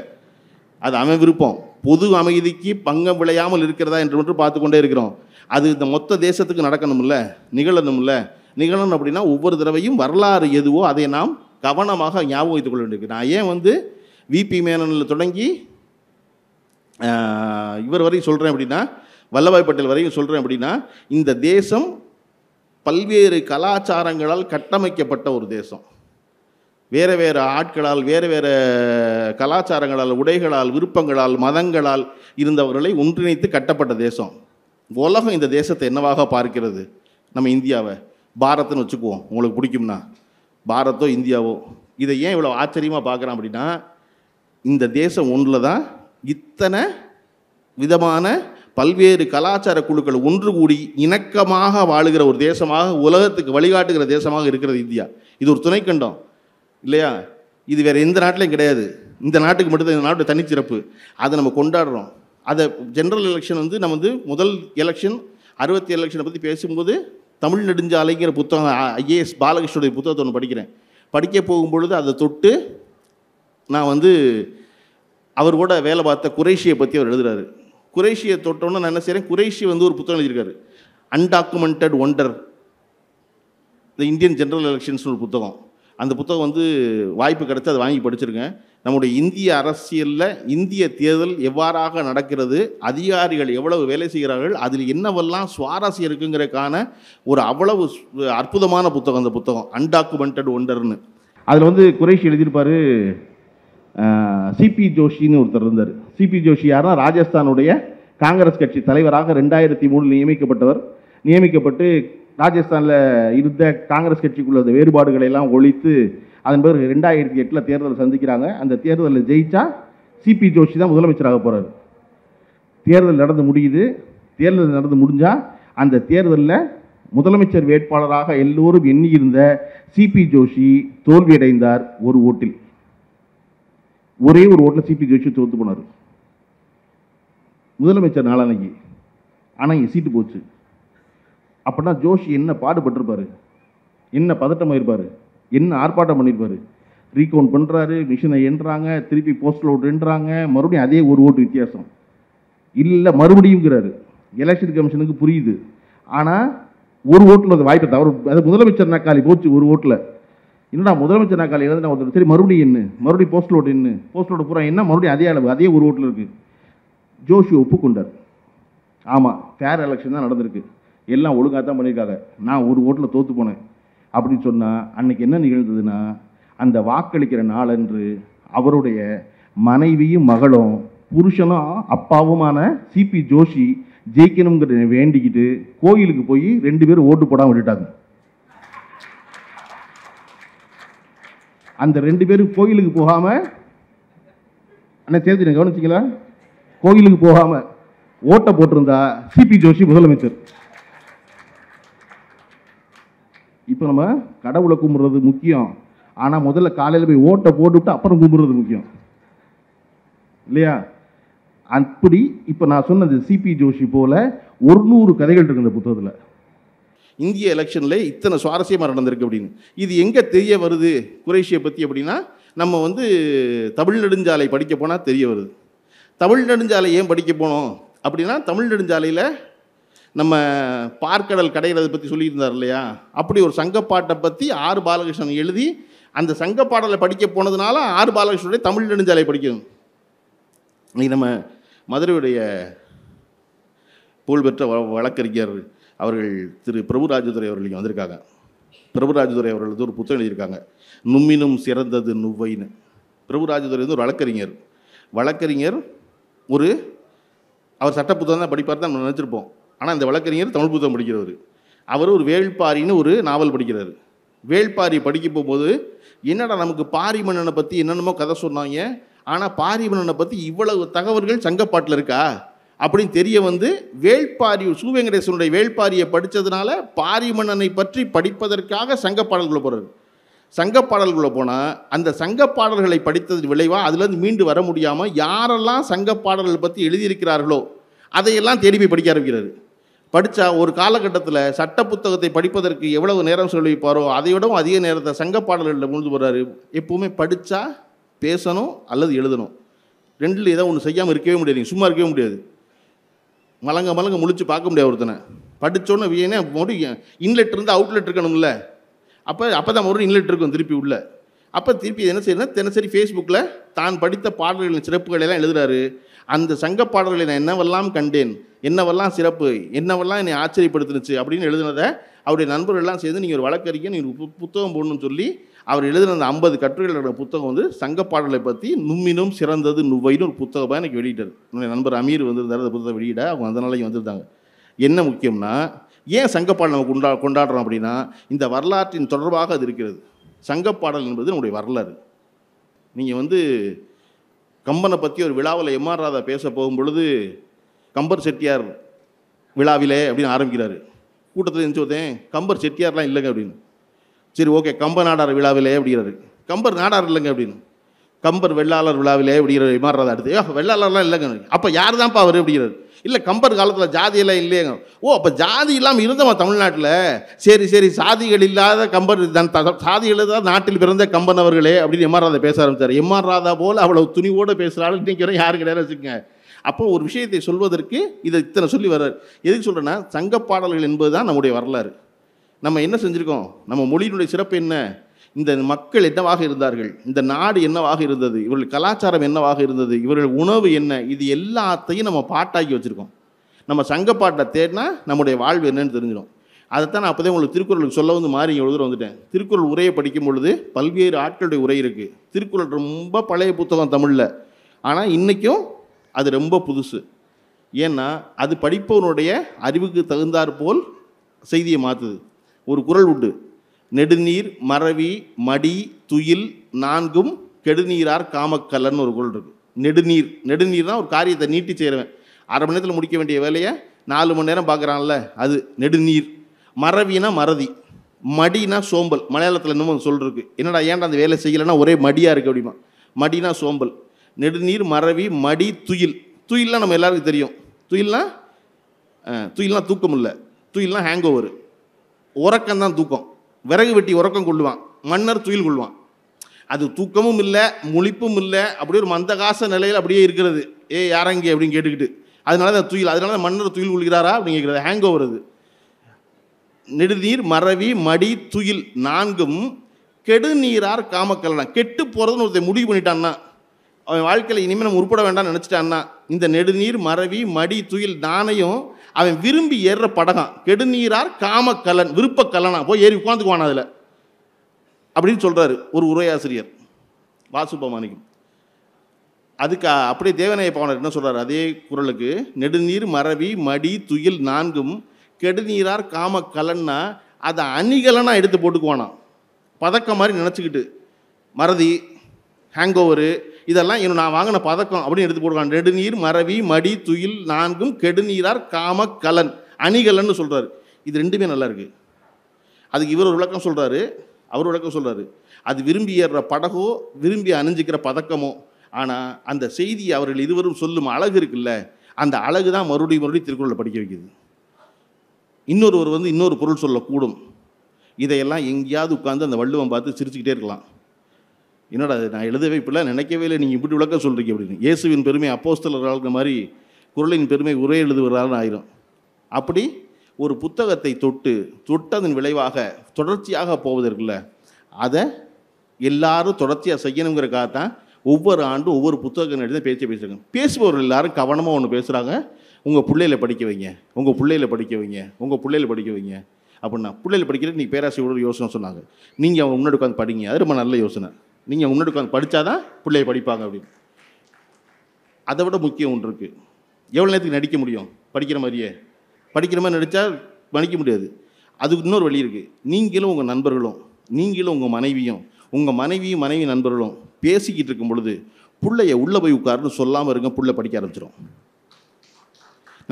அது அவன் விருப்பம். பொது அமைதிக்கு பங்கம் விளையாமல் இருக்கிறதா என்று மட்டும் பார்த்து கொண்டே இருக்கிறோம். அது இந்த மொத்த தேசத்துக்கு நடக்கணும்ல, நிகழணும்ல. நிகழணும் அப்படின்னா ஒவ்வொரு தடவையும் வரலாறு எதுவோ அதை நாம் கவனமாக ஞாபகம் வைத்துக் கொள்ள வேண்டியிருக்கு. நான் ஏன் வந்து விபி மேனனில் தொடங்கி இவர் வரையும் சொல்கிறேன் அப்படின்னா, வல்லபாய் பட்டேல் வரையும் சொல்கிறேன் அப்படின்னா, இந்த தேசம் பல்வேறு கலாச்சாரங்களால் கட்டமைக்கப்பட்ட ஒரு தேசம். வேறு வேறு ஆட்களால், வேறு வேறு கலாச்சாரங்களால், உடைகளால், விருப்பங்களால், மதங்களால் இருந்தவர்களை ஒன்றிணைத்து கட்டப்பட்ட தேசம். உலகம் இந்த தேசத்தை என்னவாக பார்க்கிறது? நம்ம இந்தியாவை பாரத்னு வச்சுக்குவோம், உங்களுக்கு பிடிக்கும்னா, பாரத்தோ இந்தியாவோ. இதை ஏன் இவ்வளோ ஆச்சரியமாக பார்க்குறான் அப்படின்னா, இந்த தேசம் ஒன்றில் தான் இத்தனை விதமான பல்வேறு கலாச்சார குழுக்கள் ஒன்று கூடி இணக்கமாக வாழுகிற ஒரு தேசமாக, உலகத்துக்கு வழிகாட்டுகிற தேசமாக இருக்கிறது இந்தியா. இது ஒரு துணைக்கண்டம் இல்லையா? இது வேறு எந்த நாட்டிலையும் கிடையாது. இந்த நாட்டுக்கு மட்டும்தான், இந்த நாட்டு தனிச்சிறப்பு. அதை நம்ம கொண்டாடுறோம். அதை ஜென்ரல் எலெக்ஷன் வந்து நம்ம வந்து முதல் எலெக்ஷன் 67 எலெக்ஷனை பற்றி பேசும்போது தமிழ் நெடுஞ்சாலைங்கிற புத்தகம், ஐஏஎஸ் பாலகிருஷ்ணனுடைய புத்தகத்தை ஒன்று படிக்கிறேன். படிக்க போகும்பொழுது அதை தொட்டு நான் வந்து அவர் கூட வேலை பார்த்த குறைஷியை பற்றி அவர் எழுதுகிறாரு. குறைஷியை தொட்டோன்னு நான் என்ன செய்கிறேன், குறைஷி வந்து ஒரு புத்தகம் எழுதியிருக்காரு, undocumented wonder the Indian general elections ஒரு புத்தகம். அந்த புத்தகம் வந்து வாய்ப்பு கிடைச்சி அதை வாங்கி படிச்சிருக்கேன். நம்முடைய இந்திய அரசியலில் இந்திய தேர்தல் எவ்வாறாக நடக்கிறது, அதிகாரிகள் எவ்வளவு வேலை செய்கிறார்கள், அதில் என்னவெல்லாம் சுவாரஸ்யம் இருக்குங்கிறதுக்கான ஒரு அவ்வளவு அற்புதமான புத்தகம் அந்த புத்தகம், அன்டாக்குமெண்டட் ஒண்டர்னு. அதில் வந்து குறைஷி எழுதியிருப்பார். சிபி ஜோஷின்னு ஒருத்தர் இருந்தார். சிபி ஜோஷி யாருன்னா ராஜஸ்தானுடைய காங்கிரஸ் கட்சி தலைவராக 2003 நியமிக்கப்பட்டவர். நியமிக்கப்பட்டு ராஜஸ்தானில் இருந்த காங்கிரஸ் கட்சிக்குள்ள வேறுபாடுகளை எல்லாம் ஒழித்து அதன் பிறகு 2008 தேர்தல் சந்திக்கிறாங்க. அந்த தேர்தலில் ஜெயிச்சா சிபி ஜோஷி தான் முதலமைச்சராக போகிறார். தேர்தல் நடந்து முடியுது. தேர்தல் நடந்து முடிஞ்சால் அந்த தேர்தலில் முதலமைச்சர் வேட்பாளராக எல்லோரும் எண்ணியிருந்த சிபி ஜோஷி தோல்வியடைந்தார். ஒரு ஓட்டில், ஒரே ஒரு ஓட்டில் சிபி ஜோஷி தோற்று போனார் முதலமைச்சர் நாளானைக்கு. ஆனால் இங்கே சீட்டு போச்சு. அப்படின்னா ஜோஷி என்ன பாடுபட்டிருப்பார், என்ன பதட்டமாயிருப்பார், என்ன ஆர்ப்பாட்டம் பண்ணியிருப்பார். ரீகவுண்ட் பண்ணுறாரு, மிஷினை எண்ணுறாங்க, திருப்பி போஸ்டல் ஓட்டு எண்ணுறாங்க, மறுபடியும் அதே ஒரு ஓட்டு வித்தியாசம். இல்லை மறுபடியும்ங்கிறாரு. எலெக்ஷன் கமிஷனுக்கு புரியுது. ஆனால் ஒரு ஓட்டில் அந்த வாய்ப்பை தவறு, அது முதலமைச்சர் நாக்காளி போச்சு ஒரு ஓட்டில். என்னடா முதலமைச்சர் நாக்காளி எழுதுனா ஒருத்தர், சரி மறுபடியும் என்ன, மறுபடியும் போஸ்டல் ஓட்டு என்ன, போஸ்டல் ஓட்டு பூரா என்ன, மறுபடியும் அதே அளவு, அதே ஒரு ஓட்டில் இருக்குது. ஜோஷி ஒப்புக்கொண்டார். ஆமாம், ஃபேர் எலெக்ஷன் தான் நடந்திருக்கு, எல்லாம் ஒழுங்காக தான் பண்ணியிருக்காங்க, நான் ஒரு ஓட்டில் தோற்று போனேன் அப்படின்னு சொன்னால் அன்னைக்கு என்ன நிகழ்ந்ததுன்னா, அந்த வாக்களிக்கிற நாளன்று அவருடைய மனைவியும் மகளும் புருஷனும் அப்பாவுமான சிபி ஜோஷி ஜெயிக்கணுங்கிற வேண்டிக்கிட்டு கோயிலுக்கு போய் 2 பேரும் ஓட்டு போடாமல் விட்டுட்டாங்க. அந்த 2 பேரும் கோயிலுக்கு போகாமல், அண்ணா சேர்த்து கவனிச்சிங்களா, கோயிலுக்கு போகாமல் ஓட்டை போட்டிருந்தா சிபி ஜோஷி முதலமைச்சர். இப்போ நம்ம கடவுளை கும்பிட்றது முக்கியம், ஆனால் முதல்ல காலையில் போய் ஓட்டை போட்டுவிட்டு அப்புறம் கும்பிட்றது முக்கியம் இல்லையா? அப்படி இப்போ நான் சொன்னது சிபி ஜோஷி போல 100 கதைகள் இருக்கு இந்த புத்தகத்தில். இந்திய எலெக்ஷனில் இத்தனை சுவாரஸ்யமாக நடந்திருக்கு அப்படின்னு. இது எங்கே தெரிய வருது குறைஷியை பற்றி அப்படின்னா, நம்ம வந்து தமிழ் நெடுஞ்சாலை படிக்க போனால் தெரிய வருது. தமிழ் நெடுஞ்சாலை ஏன் படிக்க போனோம் அப்படின்னா, தமிழ் நெடுஞ்சாலையில் நம்ம பார்க்கடல் கடைகிறதை பற்றி சொல்லியிருந்தார் இல்லையா, அப்படி ஒரு சங்கப்பாட்டை பற்றி ஆர் பாலகிருஷ்ணன் எழுதி அந்த சங்கப்பாடலை படிக்க போனதுனால ஆர் பாலகிருஷ்ணனுடைய தமிழ் நெடுஞ்சாலை படிக்கணும். இன்னைக்கு நம்ம மதுரையுடைய புகழ்பெற்ற வழக்கறிஞர் அவர்கள் திரு பிரபுராஜதுரை அவர்கள் வந்திருக்காங்க. பிரபுராஜதுரை அவர்கள் ஒரு புத்தகம் எழுதியிருக்காங்க, நும்மினும் சிறந்தது நுவ்வைன்னு. பிரபுராஜதுரை வந்து ஒரு வழக்கறிஞர் அவர் சட்ட புத்தகம் தான் படிப்பார் தான் நம்ம நினச்சிருப்போம். ஆனால் அந்த வழக்கறிஞர் தமிழ் புத்தகம் படிக்கிறவர். அவர் ஒரு வேள்பாரின்னு ஒரு நாவல் படிக்கிறார். வேள்பாரி படிக்க போகும்போது, என்னடா நமக்கு பாரி மன்னனை பற்றி என்னென்னமோ கதை சொன்னாங்க, ஆனால் பாரி மன்னனை பற்றி இவ்வளவு தகவல்கள் சங்கப்பாட்டில் இருக்கா அப்படின்னு தெரிய வந்து, வேள்பாரி சூவேங்கடேசனுடைய வேள்பாரியை படித்ததுனால பாரி மன்னனை பற்றி படிப்பதற்காக சங்கப்பாடல்குள்ளே போகிறார். சங்கப்பாடல்குள்ளே போனால் அந்த சங்கப்பாடல்களை படித்தது விளைவாக அதுலேருந்து மீண்டு வர முடியாமல் யாரெல்லாம் சங்கப்பாடல்களை பற்றி எழுதியிருக்கிறார்களோ அதையெல்லாம் தேடி போய் படிக்க ஆரம்பிக்கிறார். படித்தா ஒரு காலகட்டத்தில் சட்ட புத்தகத்தை படிப்பதற்கு எவ்வளவு நேரம் செலவழிப்பாரோ அதை விடவும் அதிக நேரத்தை சங்க பாடல்களில் முழுந்து போகிறாரு. எப்போவுமே படித்தா பேசணும் அல்லது எழுதணும், ரெண்டில் ஏதோ ஒன்று செய்யாமல் இருக்கவே முடியாது, நீங்கள் சும்மா இருக்கவே முடியாது. மலங்க முழிச்சு பார்க்க முடியாது ஒருத்தனை. படித்தோன்னு வீணே மறுபடியும் இன்லெட் இருந்து அவுட்லெட் இருக்கணும்ல, அப்போ தான் மறுபடியும் இன்லெட் இருக்கும் திருப்பி உள்ள. அப்போ திருப்பி என்ன செய்யணும், தினசரி ஃபேஸ்புக்கில் தான் படித்த பாடல்களின் சிறப்புகளெல்லாம் எழுதுகிறாரு. அந்த சங்க பாடல்களை நான் என்னவெல்லாம் கண்டேன், என்னவெல்லாம் சிறப்பு, என்னவெல்லாம் என்னை ஆச்சரியப்படுத்துனுச்சு அப்படின்னு எழுதுனதை அவருடைய நண்பர்கள்லாம் சேர்ந்து நீங்கள் ஒரு வழக்கறிஞர், நீங்கள் புத்தகம் போடணும்னு சொல்லி அவர் எழுதின அந்த 50 கட்டுரைகளோட புத்தகம் வந்து சங்க பாடலை பற்றி நும்மினும் சிறந்தது நுவ்வைன்னு ஒரு புத்தகமாக எனக்கு வெளியிட்டார். என்னுடைய நண்பர் அமீர் வந்திருந்தார், அந்த புத்தகம் வெளியிட அவங்க அந்த நாளைக்கு வந்திருந்தாங்க. என்ன முக்கியம்னா, ஏன் சங்கப்பாடல் நம்ம கொண்டாடுறோம் அப்படின்னா, இந்த வரலாற்றின் தொடர்பாக அது இருக்கிறது. சங்கப்பாடல் என்பது நம்முடைய வரலாறு. நீங்கள் வந்து கம்பனை பற்றி ஒரு விழாவில் எம்ஆர் ராதா பேச போகும்பொழுது கம்பர் செட்டியார் விழாவிலே அப்படின்னு ஆரம்பிக்கிறாரு. கூட்டத்தில் இருந்துச்சு ஒருத்தன், கம்பர் செட்டியார்லாம் இல்லைங்க அப்படின்னு. சரி ஓகே, கம்ப நாடார் விழாவிலே அப்படிங்கிறாரு. கம்பர் நாடார் இல்லைங்க அப்படின்னு. கம்பர் வெள்ளாளர் விழாவிலே அப்படிங்கிற எம்ஆர் ராதா அடுத்து, வெள்ளாளர்லாம் இல்லைங்க. அப்போ யார் தான்ப்பா அவர் அப்படிங்கிறாரு. இல்லை கம்பர் காலத்தில் ஜாதியெல்லாம் இல்லையங்க. ஓ அப்போ ஜாதி இல்லாமல் இருந்தவன் தமிழ்நாட்டில், சரி சாதிகள் இல்லாத கம்பர், சாதிகள் இல்லாத நாட்டில் பிறந்த கம்பன் அவர்களே அப்படின்னு எம்ஆர் ராதா பேச ஆரம்பித்தார். எம்ஆர் ராதா போல் அவ்வளவு துணிவோடு பேசுகிறாள் இன்றைக்கி வரை யாரு கிடையாது வச்சுக்கோங்க. அப்போ ஒரு விஷயத்தை சொல்வதற்கு இதை இத்தனை சொல்லி வர்றார். எதுக்கு சொல்கிறேன்னா, சங்கப்பாடல்கள் என்பது தான் நம்முடைய வரலாறு. நம்ம என்ன செஞ்சுருக்கோம், நம்ம மொழியினுடைய சிறப்பு என்ன, இந்த மக்கள் என்னவாக இருந்தார்கள், இந்த நாடு என்னவாக இருந்தது, இவர்கள் கலாச்சாரம் என்னவாக இருந்தது, இவர்கள் உணவு என்ன, இது எல்லாத்தையும் நம்ம பாட்டாக்கி வச்சுருக்கோம். நம்ம சங்கப்பாட்டை தேடினா நம்முடைய வாழ்வு என்னன்னு தெரிஞ்சிடும். அதைத்தான் நான் அப்போதே உங்களுக்கு திருக்குறளுக்கு சொல்ல வந்து மாறி இங்கே எழுதுற வந்துட்டேன். திருக்குறள் உரையை படிக்கும் பொழுது பல்வேறு ஆட்களுடைய உரை இருக்குது. திருக்குறள் ரொம்ப பழைய புத்தகம் தமிழில், ஆனால் இன்றைக்கும் அது ரொம்ப புதுசு. ஏன்னா அது படிப்பவனுடைய அறிவுக்கு தகுந்தாற் போல் செய்தியை மாற்றுது. ஒரு குறள் உண்டு, நெடுநீர் மறவி மடி துயில் நான்கும் கெடுநீரார் காமக்கலன்னு ஒரு குறள் இருக்குது. நெடுநீர்னா ஒரு காரியத்தை நீட்டி செய்கிறவன், 1/2 மணி நேரத்தில் முடிக்க வேண்டிய வேலையை 4 மணி நேரம் பார்க்குறான்ல, அது நெடுநீர். மறவினா மறதி, மடினா சோம்பல். மலையாளத்தில் இன்னமும் சொல்லிருக்கு, என்னடா ஏன்டா அந்த வேலை செய்யலைன்னா ஒரே மடியாக இருக்குது அப்படிமா. மடினா சோம்பல். நெடுநீர் மறவி மடி துயில். துயில்லாம் நம்ம எல்லாருக்கும் தெரியும். துயில்னா தூக்கம் இல்லை, துயில்னா ஹேங் ஓவர், உறக்கம்தான் தூக்கம். விறகு வெட்டி உறக்கம் கொள்ளுவான், மன்னர் துயில் கொள்வான். அது தூக்கமும் இல்லை முழிப்பும் இல்லை, அப்படியே ஒரு மந்தகாச நிலையில் அப்படியே இருக்கிறது. யாரங்கே அப்படின்னு கேட்டுக்கிட்டு, அதனால தான் துயில், அதனால தான் மன்னர் துயில் கொள்கிறாரா அப்படின்னு கேட்குறது, ஹேங் ஓவர். அது நெடுநீர் மறவி மடி துயில் நான்கும் கெடுநீரார் காமக்கலனா. கெட்டு போகிறதுன்னு ஒருத்தர் முடிவு பண்ணிட்டான்னா, அவன் வாழ்க்கையில் இனிமேல் நம்ம உருப்பட வேண்டாம்னு நினச்சிட்டான்னா, இந்த நெடுநீர் மறவி மடி துயில் நானையும் அவன் விரும்பி ஏறுற படகம். கெடுநீரார் காமக்கலன், விருப்பக்கலனா, போய் ஏறி உட்காந்துக்குவான் அதில் அப்படின்னு சொல்கிறாரு ஒரு உரையாசிரியர் வாசுபமாணிக்கம். அதுக்கு அப்படியே தேவநாய பாவனர் என்ன சொல்கிறார் அதே குறளுக்கு, நெடுநீர் மறவி மடி துயில் நான்கும் கெடுநீரார் காமக்கலன்னா அதை அணிகலனா எடுத்து போட்டுக்குவானா, பதக்கம் மாதிரி நினச்சிக்கிட்டு. மறதி, ஹேங் ஓவரு, இதெல்லாம் இன்னும் நான் வாங்கின பதக்கம் அப்படின்னு எடுத்து போடுவான். நெடுநீர் மறவி மடி துயில் நான்கும் கெடுநீரார் காமக்கலன், அணிகலன்னு சொல்கிறாரு. இது ரெண்டுமே நல்லா இருக்குது. அதுக்கு இவர் ஒரு விளக்கம் சொல்கிறாரு, அவர் விளக்கம் சொல்கிறாரு. அது விரும்பி ஏறுற படகோ விரும்பி அணிஞ்சிக்கிற பதக்கமோ, ஆனால் அந்த செய்தி அவர்கள் இருவரும் சொல்லும் அழகு இருக்குல்ல, அந்த அழகு தான் மறுபடியும் திருக்குறளை படிக்க வைக்குது. இன்னொருவர் வந்து இன்னொரு பொருள் சொல்லக்கூடும். இதையெல்லாம் எங்கேயாவது உட்காந்து அந்த வள்ளுவம் பார்த்து சிரிச்சுக்கிட்டே இருக்கலாம். என்னடா அது நான் எழுதவே இப்படிலாம் நினைக்கவே இல்லை, நீங்கள் இப்படி விளக்கம் சொல்கிறீங்க அப்படின்னு. இயேசுவின் பெருமை அப்போஸ்தலர்கள் மாதிரி குறளின் பெருமை உரை எழுதுவதால் ஆயிரும். அப்படி ஒரு புத்தகத்தை தொட்டதன் விளைவாக தொடர்ச்சியாக போவதற்குள்ள அதை எல்லாரும் தொடர்ச்சியாக செய்யணுங்கிறக்காகத்தான் ஒவ்வொரு ஆண்டும் ஒவ்வொரு புத்தகம் எழுதி பேசுகிறாங்க. பேசுபவர்கள் எல்லாரும் கவனமாக ஒன்று பேசுகிறாங்க, உங்கள் பிள்ளைகளை படிக்க வைங்க, உங்கள் பிள்ளைகளை படிக்க வைங்க, உங்கள் பிள்ளைகளை படிக்க வைங்க அப்படின்னா. பிள்ளைகளை படிக்கிறது நீங்கள் பேராசிரியரோட யோசனை சொன்னாங்க, நீங்கள் அவங்க முன்னாடி உட்காந்து படிங்க, அது ரொம்ப நல்ல யோசனை. நீங்கள் முன்னாடி உட்காந்து படித்தாதான் பிள்ளையை படிப்பாங்க அப்படின்னு. அதை விட முக்கியம் ஒன்று இருக்குது. எவ்வளோ நேரத்துக்கு நடிக்க முடியும் படிக்கிற மாதிரியே? படிக்கிற மாதிரி நடித்தா படிக்க முடியாது. அதுக்கு இன்னொரு வழி இருக்குது. நீங்களும் உங்கள் நண்பர்களும், நீங்களும் உங்கள் மனைவியும், உங்கள் மனைவி நண்பர்களும் பேசிக்கிட்டு இருக்கும் பொழுது பிள்ளைய உள்ளே போய் உட்காருன்னு சொல்லாமல் இருங்க, பிள்ளை படிக்க ஆரம்பிச்சிடும்.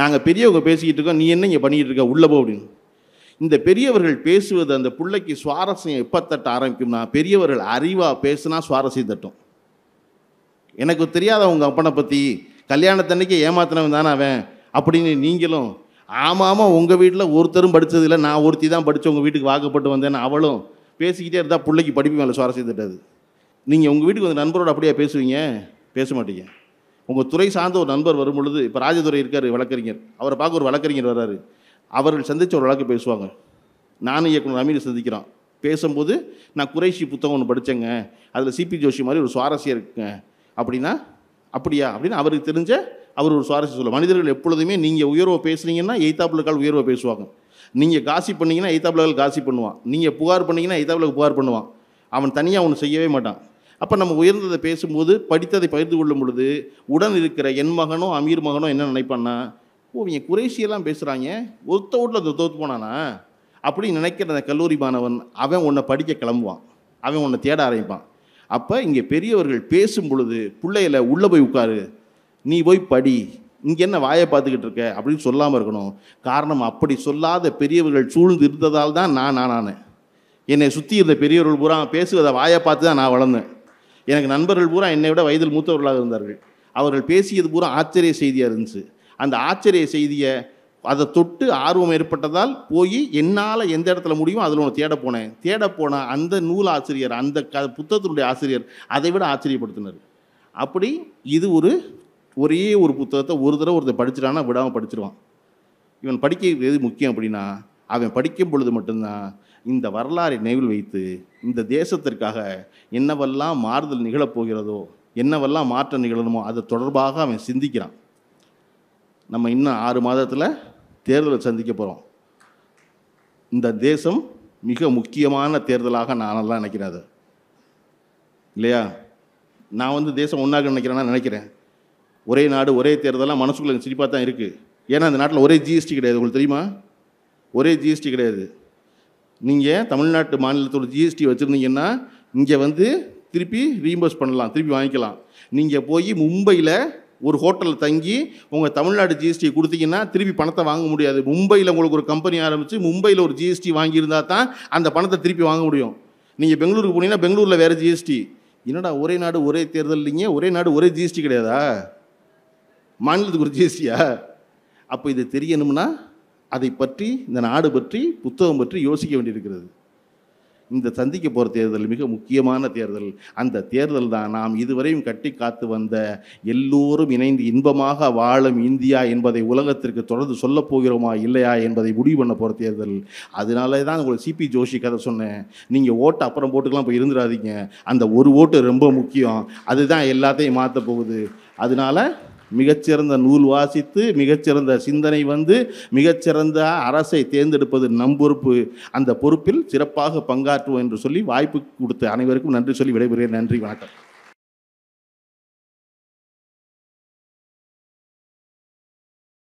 நாங்கள் பெரியவங்க பேசிக்கிட்டு இருக்கோம், நீ என்ன இங்கே பண்ணிக்கிட்டு இருக்க, உள்ளே போ அப்படின்னு. இந்த பெரியவர்கள் பேசுவது அந்த பிள்ளைக்கு சுவாரஸ்யம் எப்போ தட்ட ஆரம்பிக்கும்னா, பெரியவர்கள் அறிவாக பேசுனா சுவாரஸ்யம் தட்டும். எனக்கு தெரியாத உங்கள் அப்பனை பற்றி கல்யாணத்தன்னைக்கு ஏமாத்தினவன் தானே அவன் அப்படின்னு நீங்களும் ஆமாம் ஆமாம் உங்கள் வீட்டில் ஒருத்தரும் படித்ததில்லை, நான் ஒருத்தி தான் படித்து உங்கள் வீட்டுக்கு வாக்கப்பட்டு வந்தேன்னு அவளும் பேசிக்கிட்டே இருந்தால் பிள்ளைக்கு படிப்பு மேலே சுவாரஸ்யம் தட்டாது. நீங்கள் உங்கள் வீட்டுக்கு வந்து நண்பரோட அப்படியே பேசுவீங்க? பேச மாட்டீங்க. உங்கள் துறை சார்ந்த ஒரு நண்பர் வரும் பொழுது, இப்போ ராஜதுரை இருக்கார் வழக்கறிஞர், அவரை பார்க்க ஒரு வழக்கறிஞர் வர்றாரு, அவர்கள் சந்தித்த ஒரு வழக்கு பேசுவாங்க. நானும் இயக்குனர் அமீர் சந்திக்கிறோம். பேசும்போது நான் குறைஷி புத்தகம் ஒன்று படித்தேங்க, அதில் சிபி ஜோஷி மாதிரி ஒரு சுவாரஸ்யம் இருக்குங்க அப்படின்னா, அப்படியா அப்படின்னு அவருக்கு தெரிஞ்ச அவர் ஒரு சுவாரஸ்யம் சொல்லுவார். மனிதர்கள் எப்பொழுதுமே நீங்கள் உயர்வை பேசுனீங்கன்னா எய்தாப்புலக்கால் உயர்வை பேசுவாங்க. நீங்கள் காசி பண்ணிங்கன்னா எய்தாப்புலக்கால் காசி பண்ணுவான். நீங்கள் புகார் பண்ணிங்கன்னா எய்தாப்புலக்கு புகார் பண்ணுவான். அவன் தனியாக ஒன்று செய்யவே மாட்டான். அப்போ நம்ம உயர்ந்ததை பேசும்போது, படித்ததை பகிர்ந்து கொள்ளும் பொழுது, உடன் இருக்கிற என் மகனோ அமீர் மகனோ என்ன நினைப்பான்னா, ஓ இவங்க குறைஷியெல்லாம் பேசுகிறாங்க, ஒருத்த வீட்டில் அந்த தோற்று போனானா அப்படின்னு நினைக்கிற அந்த கல்லூரி மாணவன் அவன் உன்னை படிக்க கிளம்புவான், அவன் உன்னை தேட ஆரம்பிப்பான். அப்போ இங்கே பெரியவர்கள் பேசும் பொழுது பிள்ளைகளை உள்ளே போய் உட்காரு, நீ போய் படி, இங்கே என்ன வாயை பார்த்துக்கிட்டு இருக்க அப்படின்னு சொல்லாமல் இருக்கணும். காரணம், அப்படி சொல்லாத பெரியவர்கள் சூழ்ந்து இருந்ததால் தான் நான் என்னை சுற்றி இருந்த பெரியவர்கள் பூரா பேசுவதை வாயை பார்த்து தான் நான் வளர்ந்தேன். எனக்கு நண்பர்கள் பூரா என்னை விட வயதில் மூத்தவர்களாக இருந்தார்கள். அவர்கள் பேசியது பூரா ஆச்சரிய செய்தியாக இருந்துச்சு. அந்த ஆச்சரிய செய்தியை அதை தொட்டு ஆர்வம் ஏற்பட்டதால் போய் என்னால் எந்த இடத்துல முடியுமோ அதில் ஒன்று தேட போனால் அந்த நூல் ஆசிரியர், அந்த புத்தகத்தினுடைய ஆசிரியர் அதை விட ஆச்சரியப்படுத்தினார். அப்படி இது ஒரே ஒரு புத்தகத்தை ஒரு தடவை ஒருத்தர் படிச்சிட்டான்னா விடாமல் படிச்சிருவான். இவன் படிக்க எது முக்கியம் அப்படின்னா, அவன் படிக்கும் பொழுது மட்டும்தான் இந்த வரலாறை நினைவில் வைத்து இந்த தேசத்திற்காக என்னவெல்லாம் மாறுதல் நிகழப்போகிறதோ, என்னவெல்லாம் மாற்றம் நிகழணுமோ அது தொடர்பாக அவன் சிந்திக்கிறான். நம்ம இன்னும் 6 மாதத்தில் தேர்தலை சந்திக்க போகிறோம். இந்த தேசம் மிக முக்கியமான தேர்தலாக நானெல்லாம் நினைக்கிறேன். அது இல்லையா? நான் தேசம் ஒன்றாக நினைக்கிறேன். ஒரே நாடு ஒரே தேர்தலாம் மனசுக்குள்ள சிரிப்பாக தான் இருக்குது. ஏன்னா அந்த நாட்டில் ஒரே ஜிஎஸ்டி கிடையாது. உங்களுக்கு தெரியுமா? ஒரே ஜிஎஸ்டி கிடையாது. நீங்கள் தமிழ்நாட்டு மாநிலத்தோட ஜிஎஸ்டி வச்சுருந்தீங்கன்னா இங்கே திருப்பி ரீஇம்பர்ஸ் பண்ணலாம், திருப்பி வாங்கிக்கலாம். நீங்கள் போய் மும்பையில் ஒரு ஹோட்டலில் தங்கி உங்கள் தமிழ்நாடு ஜிஎஸ்டி கொடுத்தீங்கன்னா திருப்பி பணத்தை வாங்க முடியாது. மும்பையில் உங்களுக்கு ஒரு கம்பெனி ஆரம்பித்து மும்பையில் ஒரு ஜிஎஸ்டி வாங்கியிருந்தால் தான் அந்த பணத்தை திருப்பி வாங்க முடியும். நீங்கள் பெங்களூருக்கு போனீங்கன்னா பெங்களூரில் வேறு ஜிஎஸ்டி. என்னடா ஒரே நாடு ஒரே தேர்தல் இல்லைங்க, ஒரே நாடு ஒரே ஜிஎஸ்டி கிடையாதா? மாநிலத்துக்கு ஒரு ஜிஎஸ்டியா? அப்போ இது தெரியணும்னா அதை பற்றி, இந்த நாடு பற்றி, புத்தகம் பற்றி யோசிக்க வேண்டியிருக்கிறது. இந்த சந்திக்க போகிற தேர்தல் மிக முக்கியமான தேர்தல். அந்த தேர்தல் தான் நாம் இதுவரையும் கட்டி காத்து வந்த எல்லோரும் இணைந்து இன்பமாக வாழும் இந்தியா என்பதை உலகத்திற்கு தொடர்ந்து சொல்லப் போகிறோமா இல்லையா என்பதை முடிவு பண்ண போகிற தேர்தல். அதனால தான் உங்களுக்கு சிபி ஜோஷி கதை சொன்னேன். நீங்கள் ஓட்டு அப்புறம் போட்டுக்கலாம், போய் இருந்துடாதீங்க. அந்த ஒரு ஓட்டு ரொம்ப முக்கியம். அதுதான் எல்லாத்தையும் மாற்ற போகுது. அதனால் மிகச்சிறந்த நூல் வாசித்து, மிகச்சிறந்த சிந்தனை மிகச்சிறந்த அரசை தேர்ந்தெடுப்பது நம் பொறுப்பு. அந்த பொறுப்பில் சிறப்பாக பங்காற்றுவோம் என்று சொல்லி வாய்ப்பு கொடுத்த அனைவருக்கும் நன்றி சொல்லி விடைபெறுகிறேன். நன்றி, வணக்கம்.